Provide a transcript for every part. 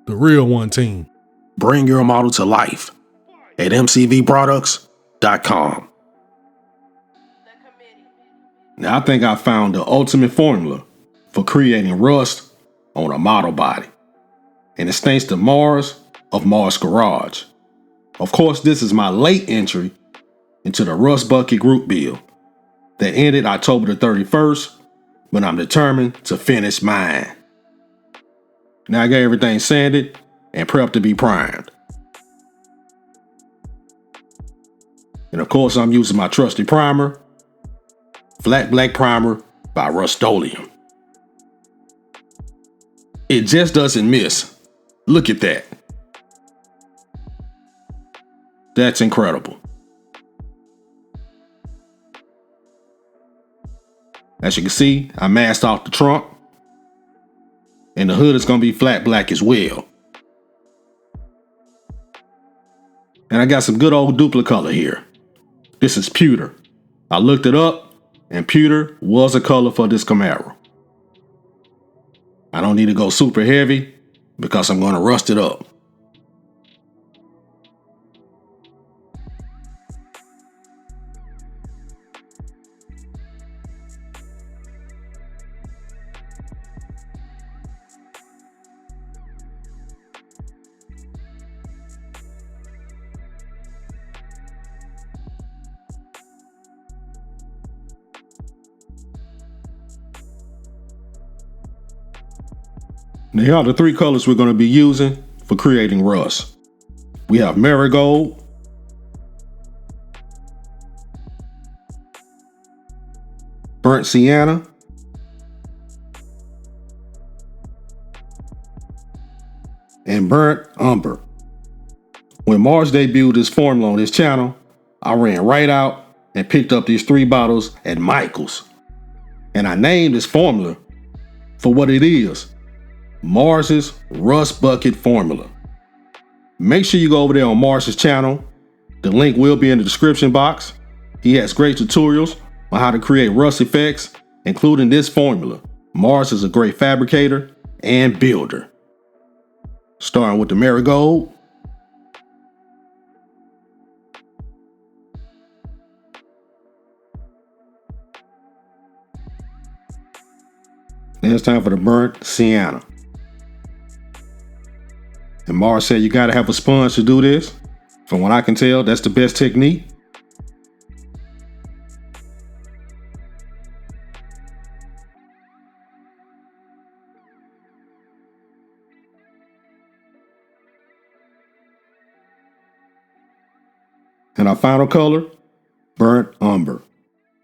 The real one team. Bring your model to life at mcvproducts.com. Now I think I found the ultimate formula for creating rust on a model body. And it's thanks to Mars of Mars Garage. Of course, this is my late entry into the Rust Bucket group build that ended October the 31st, but I'm determined to finish mine. Now I got everything sanded and prepped to be primed. And of course, I'm using my trusty primer, Flat Black Primer by Rust-Oleum. It just doesn't miss. Look at that. That's incredible. As you can see, I masked off the trunk, and the hood is going to be flat black as well. And I got some good old Duplicolor here. This is pewter. I looked it up, and pewter was a color for this Camaro. I don't need to go super heavy because I'm going to rust it up. Now here are the three colors we're going to be using for creating rust. We have marigold, burnt sienna, and burnt umber. When Mars debuted this formula on his channel, I ran right out and picked up these 3 bottles at Michael's. And I named this formula for what it is. Mars's Rust Bucket Formula. Make sure you go over there on Mars's channel. The link will be in the description box. He has great tutorials on how to create rust effects, including this formula. Mars is a great fabricator and builder. Starting with the marigold. Then it's time for the burnt sienna. And Mars said you gotta have a sponge to do this. From what I can tell, that's the best technique. And our final color, burnt umber,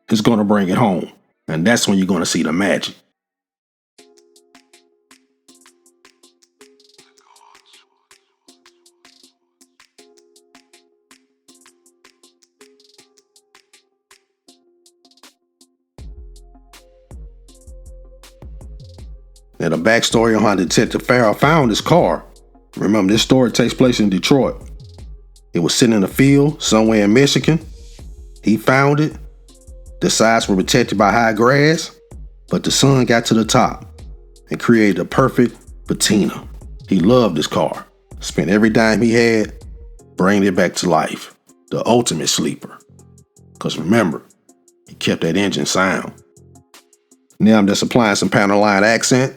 is gonna bring it home. And that's when you're gonna see the magic. Now the backstory on how Detective Farrell found his car. Remember, this story takes place in Detroit. It was sitting in a field somewhere in Michigan. He found it. The sides were protected by high grass, but the sun got to the top and created a perfect patina. He loved his car. Spent every dime he had bringing it back to life. The ultimate sleeper. Because remember, he kept that engine sound. Now I'm just applying some panel line accent.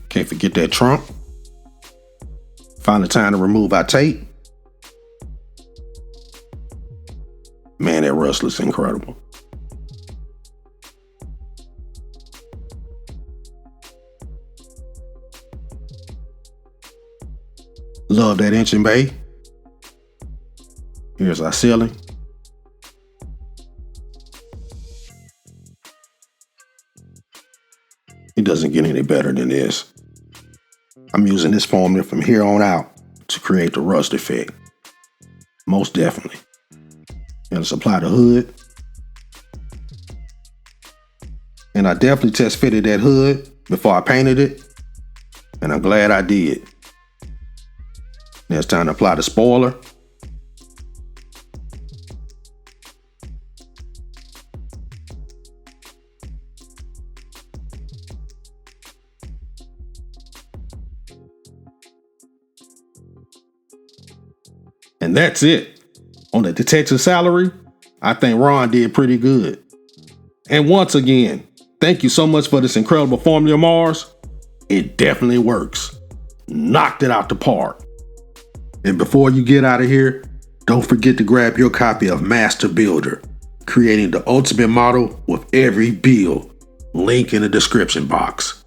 Can't forget that trunk. Find the time to remove our tape. Man, that rust looks incredible. Love that engine bay. Here's our ceiling. It doesn't get any better than this. I'm using this formula from here on out to create the rust effect. Most definitely. And let's apply the hood. And I definitely test fitted that hood before I painted it. And I'm glad I did. Now it's time to apply the spoiler. And that's it. On the detective salary, I think Ron did pretty good. And once again, thank you so much for this incredible formula, Mars. It definitely works. Knocked it out the park. And before you get out of here, don't forget to grab your copy of Master Builder, creating the ultimate model with every build. Link in the description box.